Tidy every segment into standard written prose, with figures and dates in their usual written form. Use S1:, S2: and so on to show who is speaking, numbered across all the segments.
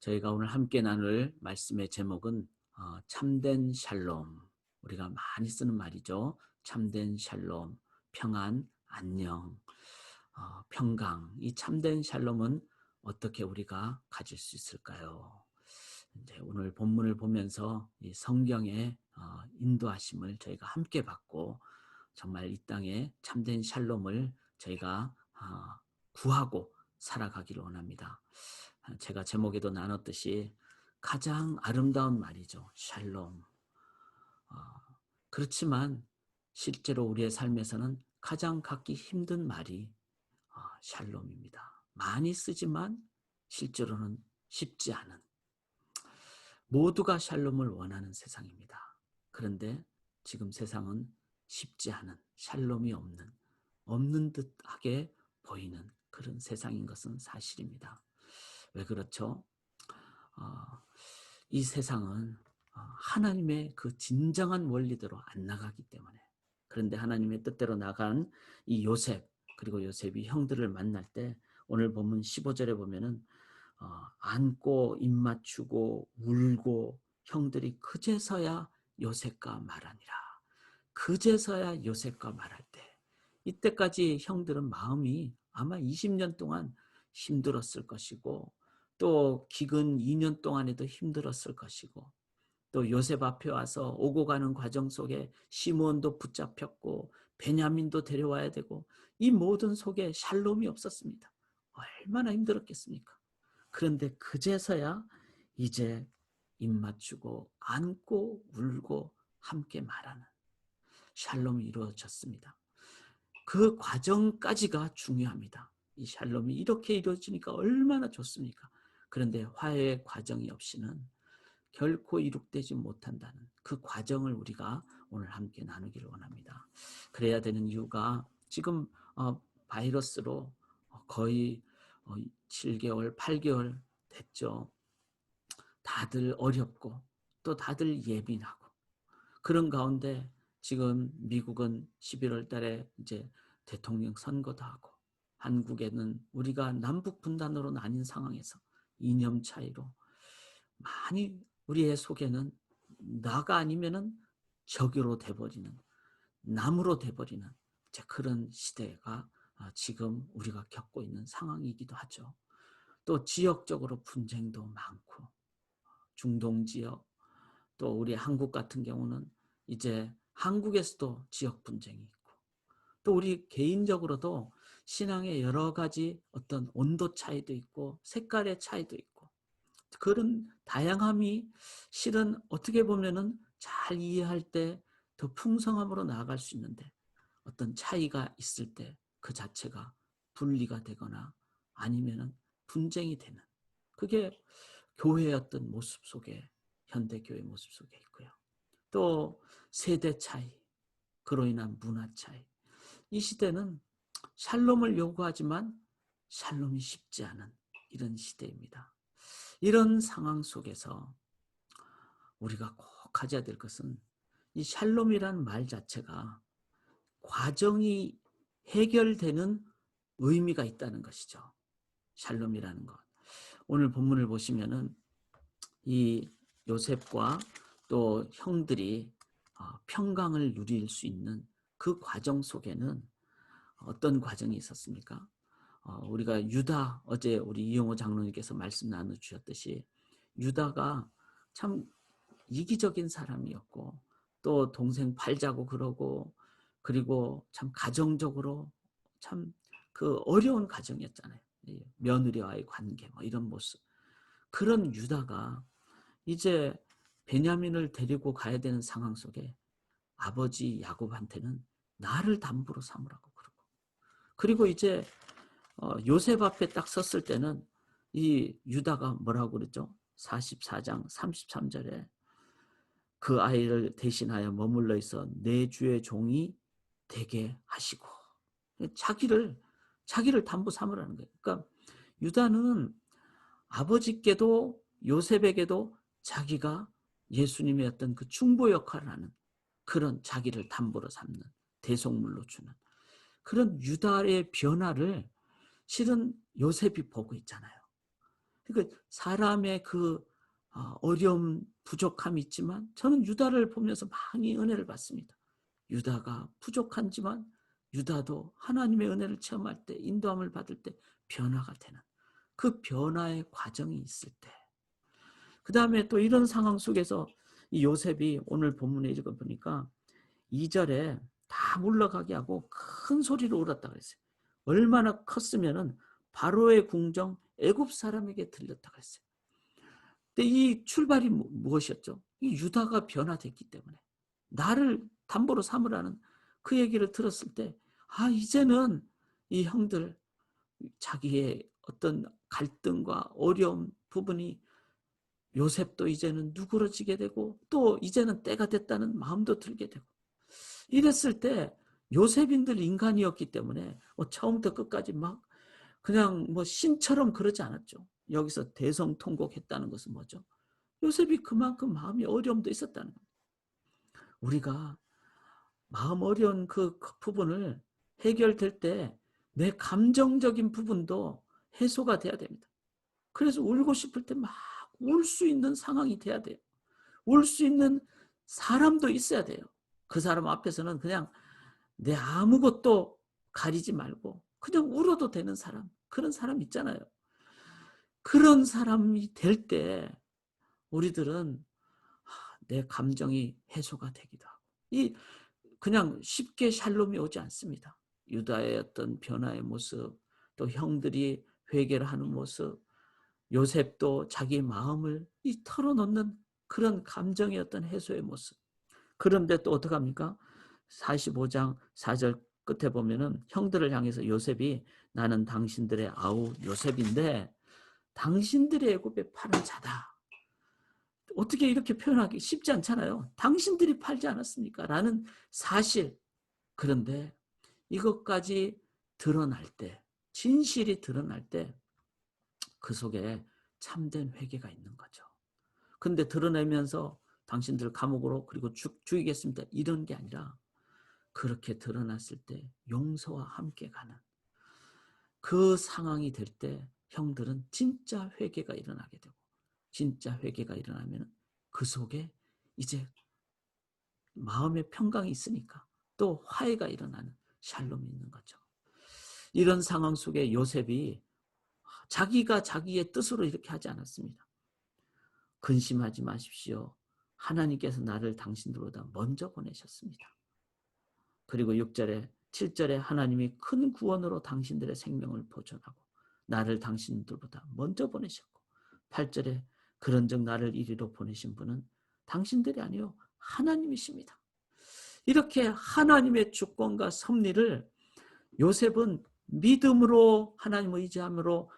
S1: 저희가 오늘 함께 나눌 말씀의 제목은 참된 샬롬. 우리가 많이 쓰는 말이죠. 참된 샬롬, 평안, 안녕, 평강. 이 참된 샬롬은 어떻게 우리가 가질 수 있을까요? 이제 오늘 본문을 보면서 이 성경의 인도하심을 저희가 함께 받고 정말 이 땅에 참된 샬롬을 저희가 구하고 살아가기를 원합니다. 제가 제목에도 나눴듯이 가장 아름다운 말이죠. 샬롬. 어, 그렇지만 실제로 우리의 삶에서는 가장 갖기 힘든 말이 샬롬입니다. 많이 쓰지만 실제로는 쉽지 않은, 모두가 샬롬을 원하는 세상입니다. 그런데 지금 세상은 쉽지 않은, 샬롬이 없는 듯하게 보이는 그런 세상인 것은 사실입니다. 왜 그렇죠? 이 세상은 하나님의 그 진정한 원리대로 안 나가기 때문에. 그런데 하나님의 뜻대로 나간 이 요셉, 그리고 요셉이 형들을 만날 때 오늘 본문 15절에 보면은 안고 입 맞추고 울고 형들이 그제서야 요셉과 말하니라. 그제서야 요셉과 말할 때, 이때까지 형들은 마음이 아마 20년 동안 힘들었을 것이고, 또 기근 2년 동안에도 힘들었을 것이고, 또 요셉 앞에 와서 오고 가는 과정 속에 시므온도 붙잡혔고 베냐민도 데려와야 되고, 이 모든 속에 샬롬이 없었습니다. 얼마나 힘들었겠습니까? 그런데 그제서야 이제 입 맞추고 안고 울고 함께 말하는 샬롬이 이루어졌습니다. 그 과정까지가 중요합니다. 이 샬롬이 이렇게 이루어지니까 얼마나 좋습니까? 그런데 화해의 과정이 없이는 결코 이룩되지 못한다는 그 과정을 우리가 오늘 함께 나누기를 원합니다. 그래야 되는 이유가 지금 바이러스로 거의 7개월, 8개월 됐죠. 다들 어렵고 또 다들 예민하고, 그런 가운데 지금 미국은 11월 달에 이제 대통령 선거도 하고, 한국에는 우리가 남북 분단으로 나뉜 상황에서 이념 차이로 많이 우리의 속에는 나가 아니면은 적으로 돼버리는, 남으로 돼버리는 그런 시대가 지금 우리가 겪고 있는 상황이기도 하죠. 또 지역적으로 분쟁도 많고, 중동 지역, 또 우리 한국 같은 경우는 이제 한국에서도 지역 분쟁이 있고, 또 우리 개인적으로도 신앙의 여러 가지 어떤 온도 차이도 있고 색깔의 차이도 있고, 그런 다양함이 실은 어떻게 보면은 잘 이해할 때 더 풍성함으로 나아갈 수 있는데, 어떤 차이가 있을 때 그 자체가 분리가 되거나 아니면은 분쟁이 되는, 그게 교회의 어떤 모습 속에, 현대교회 모습 속에 있고요. 또 세대 차이, 그로 인한 문화 차이. 이 시대는 샬롬을 요구하지만 샬롬이 쉽지 않은 이런 시대입니다. 이런 상황 속에서 우리가 꼭 가져야 될 것은, 이 샬롬이라는 말 자체가 과정이 해결되는 의미가 있다는 것이죠. 샬롬이라는 것. 오늘 본문을 보시면은 이 요셉과 또 형들이 평강을 누릴 수 있는 그 과정 속에는 어떤 과정이 있었습니까? 우리가 유다, 어제 우리 이용호 장로님께서 말씀 나눠주셨듯이 유다가 참 이기적인 사람이었고, 또 동생 팔자고 그러고, 그리고 참 가정적으로 참 그 어려운 가정이었잖아요. 며느리와의 관계 뭐 이런 모습. 그런 유다가 이제 베냐민을 데리고 가야 되는 상황 속에 아버지 야곱한테는 나를 담보로 삼으라고 그러고, 그리고 이제 요셉 앞에 딱 섰을 때는 이 유다가 뭐라고 그랬죠? 44장 33절에 그 아이를 대신하여 머물러 있어 내 주의 종이 되게 하시고, 자기를 담보 삼으라는 거예요. 그러니까 유다는 아버지께도 요셉에게도 자기가 예수님의 어떤 그 중보 역할을 하는, 그런 자기를 담보로 삼는, 대속물로 주는 그런 유다의 변화를 실은 요셉이 보고 있잖아요. 그러니까 사람의 그 어려움, 부족함이 있지만 저는 유다를 보면서 많이 은혜를 받습니다. 유다가 부족하지만 유다도 하나님의 은혜를 체험할 때, 인도함을 받을 때 변화가 되는 그 변화의 과정이 있을 때, 그 다음에 또 이런 상황 속에서 이 요셉이 오늘 본문에 읽어보니까 2절에 다 물러가게 하고 큰 소리로 울었다 그랬어요. 얼마나 컸으면은 바로의 궁정 애굽 사람에게 들렸다 그랬어요. 근데 이 출발이 무엇이었죠? 이 유다가 변화됐기 때문에 나를 담보로 삼으라는 그 얘기를 들었을 때, 이제는 이 형들 자기의 어떤 갈등과 어려움 부분이, 요셉도 이제는 누그러지게 되고 또 이제는 때가 됐다는 마음도 들게 되고, 이랬을 때 요셉인들 인간이었기 때문에 처음부터 끝까지 막 그냥 신처럼 그러지 않았죠. 여기서 대성통곡했다는 것은 뭐죠? 요셉이 그만큼 마음이 어려움도 있었다는 겁니다. 우리가 마음 어려운 그 부분을 해결될 때 내 감정적인 부분도 해소가 돼야 됩니다. 그래서 울고 싶을 때 막 울 수 있는 상황이 돼야 돼요. 울 수 있는 사람도 있어야 돼요. 그 사람 앞에서는 그냥 내 아무것도 가리지 말고 그냥 울어도 되는 사람, 그런 사람 있잖아요. 그런 사람이 될 때 우리들은 내 감정이 해소가 되기도 하고, 그냥 쉽게 샬롬이 오지 않습니다. 유다의 어떤 변화의 모습, 또 형들이 회개를 하는 모습, 요셉도 자기 마음을 털어놓는 그런 감정의 어떤 해소의 모습. 그런데 또 어떡합니까? 45장 4절 끝에 보면은 형들을 향해서 요셉이, 나는 당신들의 아우 요셉인데 당신들의 애굽에 팔은 자다. 어떻게 이렇게 표현하기 쉽지 않잖아요. 당신들이 팔지 않았습니까? 라는 사실. 그런데 이것까지 드러날 때, 진실이 드러날 때 그 속에 참된 회개가 있는 거죠. 근데 드러내면서 당신들 감옥으로 그리고 죽이겠습니다, 이런 게 아니라, 그렇게 드러났을 때 용서와 함께 가는 그 상황이 될 때 형들은 진짜 회개가 일어나게 되고, 진짜 회개가 일어나면 그 속에 이제 마음의 평강이 있으니까 또 화해가 일어나는 샬롬이 있는 거죠. 이런 상황 속에 요셉이 자기가 자기의 뜻으로 이렇게 하지 않았습니다. 근심하지 마십시오. 하나님께서 나를 당신들보다 먼저 보내셨습니다. 그리고 6절에 7절에 하나님이 큰 구원으로 당신들의 생명을 보존하고 나를 당신들보다 먼저 보내셨고, 8절에 그런즉 나를 이리로 보내신 분은 당신들이 아니요 하나님이십니다. 이렇게 하나님의 주권과 섭리를 요셉은 믿음으로, 하나님을 의지함으로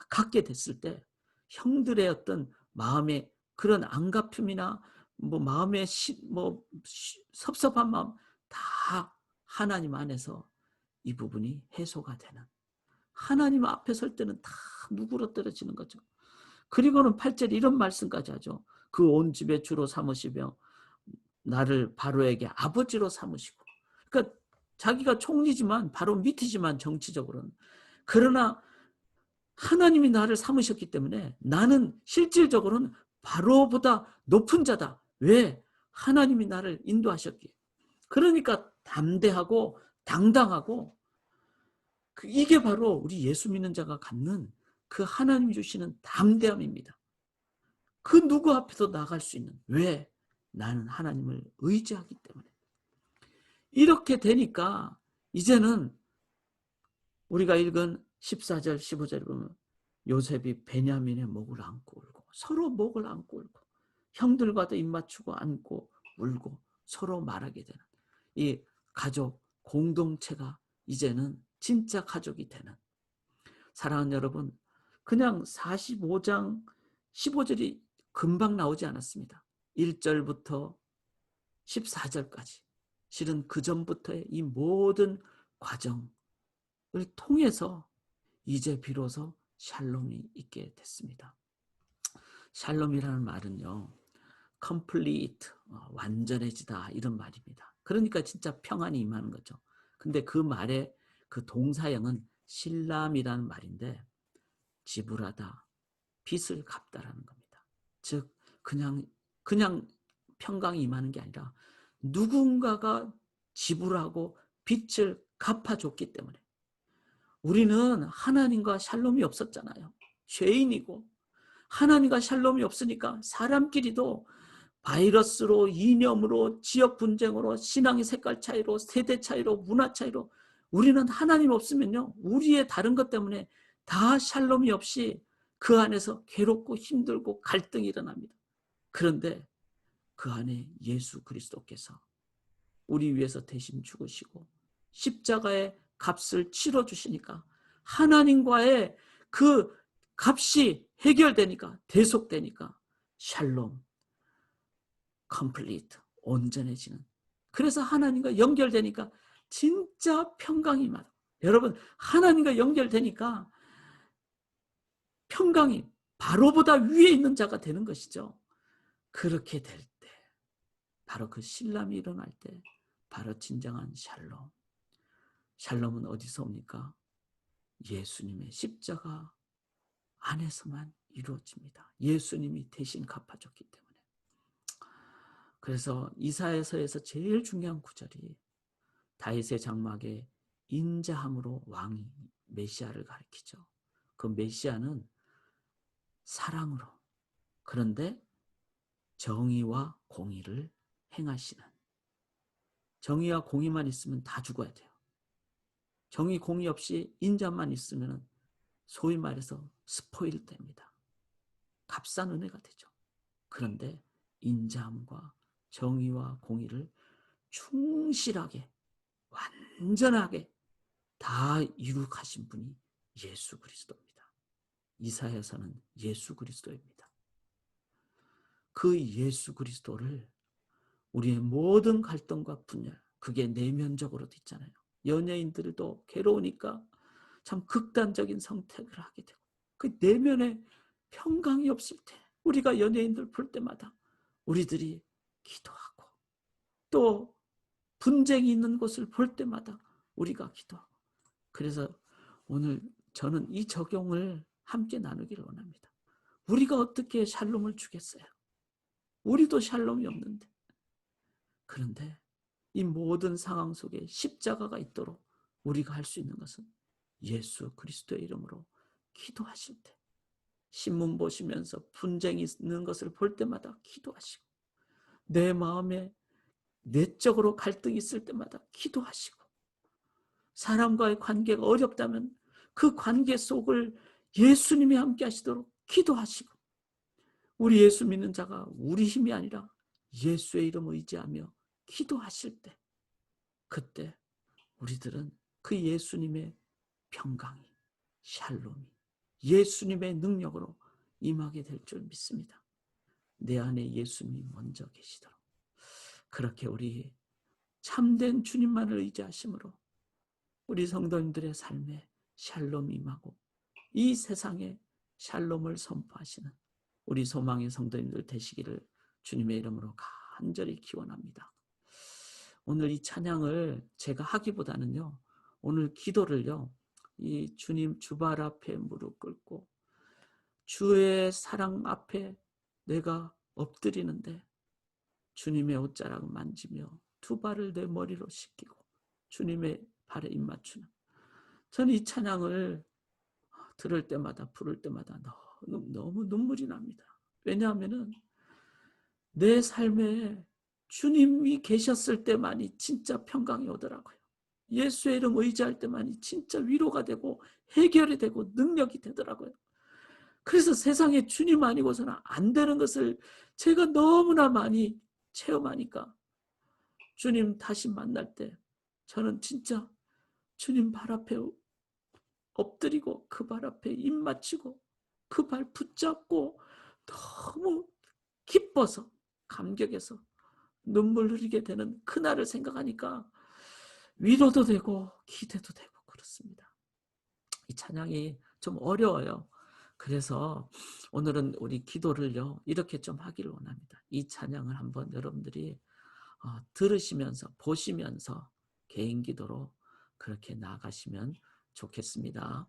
S1: 갖게 됐을 때 형들의 어떤 마음의 그런 안갚음이나 마음의 섭섭한 마음 다 하나님 안에서 이 부분이 해소가 되는, 하나님 앞에 설 때는 다 누그러뜨려지는 거죠. 그리고는 8절 이런 말씀까지 하죠. 그 온 집의 주로 삼으시며 나를 바로에게 아버지로 삼으시고. 그러니까 자기가 총리지만, 바로 밑이지만 정치적으로는, 그러나 하나님이 나를 삼으셨기 때문에 나는 실질적으로는 바로보다 높은 자다. 왜? 하나님이 나를 인도하셨기에. 그러니까 담대하고 당당하고, 이게 바로 우리 예수 믿는 자가 갖는 그 하나님 주시는 담대함입니다. 그 누구 앞에서 나갈 수 있는. 왜? 나는 하나님을 의지하기 때문에. 이렇게 되니까 이제는 우리가 읽은 14절 15절을 보면 요셉이 베냐민의 목을 안고 울고, 서로 목을 안고 울고 형들과도 입 맞추고 안고 울고 서로 말하게 되는 이 가족 공동체가 이제는 진짜 가족이 되는. 사랑하는 여러분, 그냥 45장 15절이 금방 나오지 않았습니다. 1절부터 14절까지 실은 그 전부터의 이 모든 과정을 통해서 이제 비로소 샬롬이 있게 됐습니다. 샬롬이라는 말은요, complete, 완전해지다, 이런 말입니다. 그러니까 진짜 평안이 임하는 거죠. 근데 그 말의 그 동사형은 실람이라는 말인데, 지불하다, 빚을 갚다라는 겁니다. 즉 그냥 평강이 임하는 게 아니라 누군가가 지불하고 빚을 갚아줬기 때문에. 우리는 하나님과 샬롬이 없었잖아요. 죄인이고 하나님과 샬롬이 없으니까 사람끼리도 바이러스로, 이념으로, 지역 분쟁으로, 신앙의 색깔 차이로, 세대 차이로, 문화 차이로 우리는 하나님 없으면요, 우리의 다른 것 때문에 다 샬롬이 없이 그 안에서 괴롭고 힘들고 갈등이 일어납니다. 그런데 그 안에 예수 그리스도께서 우리 위해서 대신 죽으시고 십자가의 값을 치러주시니까 하나님과의 그 값이 해결되니까, 대속되니까 샬롬, 컴플리트, 온전해지는. 그래서 하나님과 연결되니까 진짜 평강이 임하다. 여러분, 하나님과 연결되니까 평강이 바로보다 위에 있는 자가 되는 것이죠. 그렇게 될 때, 바로 그 신람이 일어날 때, 바로 진정한 샬롬. 샬롬은 어디서 옵니까? 예수님의 십자가 안에서만 이루어집니다. 예수님이 대신 갚아줬기 때문에. 그래서 이사야서에서 제일 중요한 구절이 다윗의 장막에 인자함으로 왕이 메시아를 가리키죠. 그 메시아는 사랑으로, 그런데 정의와 공의를 행하시는. 정의와 공의만 있으면 다 죽어야 돼요. 정의, 공의 없이 인자만 있으면 소위 말해서 스포일 됩니다. 값싼 은혜가 되죠. 그런데 인자함과 정의와 공의를 충실하게, 완전하게 다 이룩하신 분이 예수 그리스도입니다. 이사야서는 예수 그리스도입니다. 그 예수 그리스도를 우리의 모든 갈등과 분열, 그게 내면적으로도 있잖아요. 연예인들도 괴로우니까 참 극단적인 선택을 하게 되고, 그 내면에 평강이 없을 때 우리가 연예인들 볼 때마다 우리들이 기도하고, 또 분쟁이 있는 곳을 볼 때마다 우리가 기도하고. 그래서 오늘 저는 이 적용을 함께 나누기를 원합니다. 우리가 어떻게 샬롬을 주겠어요? 우리도 샬롬이 없는데. 그런데 이 모든 상황 속에 십자가가 있도록 우리가 할 수 있는 것은 예수 그리스도의 이름으로 기도하실 때, 신문 보시면서 분쟁이 있는 것을 볼 때마다 기도하시고, 내 마음에 내적으로 갈등이 있을 때마다 기도하시고, 사람과의 관계가 어렵다면 그 관계 속을 예수님이 함께 하시도록 기도하시고, 우리 예수 믿는 자가 우리 힘이 아니라 예수의 이름을 의지하며 기도하실 때, 그때 우리들은 그 예수님의 평강이, 샬롬이 예수님의 능력으로 임하게 될 줄 믿습니다. 내 안에 예수님이 먼저 계시도록, 그렇게 우리 참된 주님만을 의지하심으로 우리 성도님들의 삶에 샬롬이 임하고 이 세상에 샬롬을 선포하시는 우리 소망의 성도님들 되시기를 주님의 이름으로 간절히 기원합니다. 오늘 이 찬양을 제가 하기보다는요, 오늘 기도를요, 이 주님 주발 앞에 무릎 꿇고 주의 사랑 앞에 내가 엎드리는데 주님의 옷자락을 만지며 두 발을 내 머리로 씻기고 주님의 발에 입 맞추는, 저는 이 찬양을 들을 때마다, 부를 때마다 너무 눈물이 납니다. 왜냐하면 내 삶에 주님이 계셨을 때만이 진짜 평강이 오더라고요. 예수의 이름 의지할 때만이 진짜 위로가 되고 해결이 되고 능력이 되더라고요. 그래서 세상에 주님 아니고서는 안 되는 것을 제가 너무나 많이 체험하니까 주님 다시 만날 때 저는 진짜 주님 발 앞에 엎드리고 그 발 앞에 입 맞추고 그 발 붙잡고 너무 기뻐서, 감격해서 눈물 흘리게 되는 그날을 생각하니까 위로도 되고 기대도 되고 그렇습니다. 이 찬양이 좀 어려워요. 그래서 오늘은 우리 기도를요, 이렇게 좀 하기를 원합니다. 이 찬양을 한번 여러분들이 들으시면서, 보시면서 개인 기도로 그렇게 나아가시면 좋겠습니다.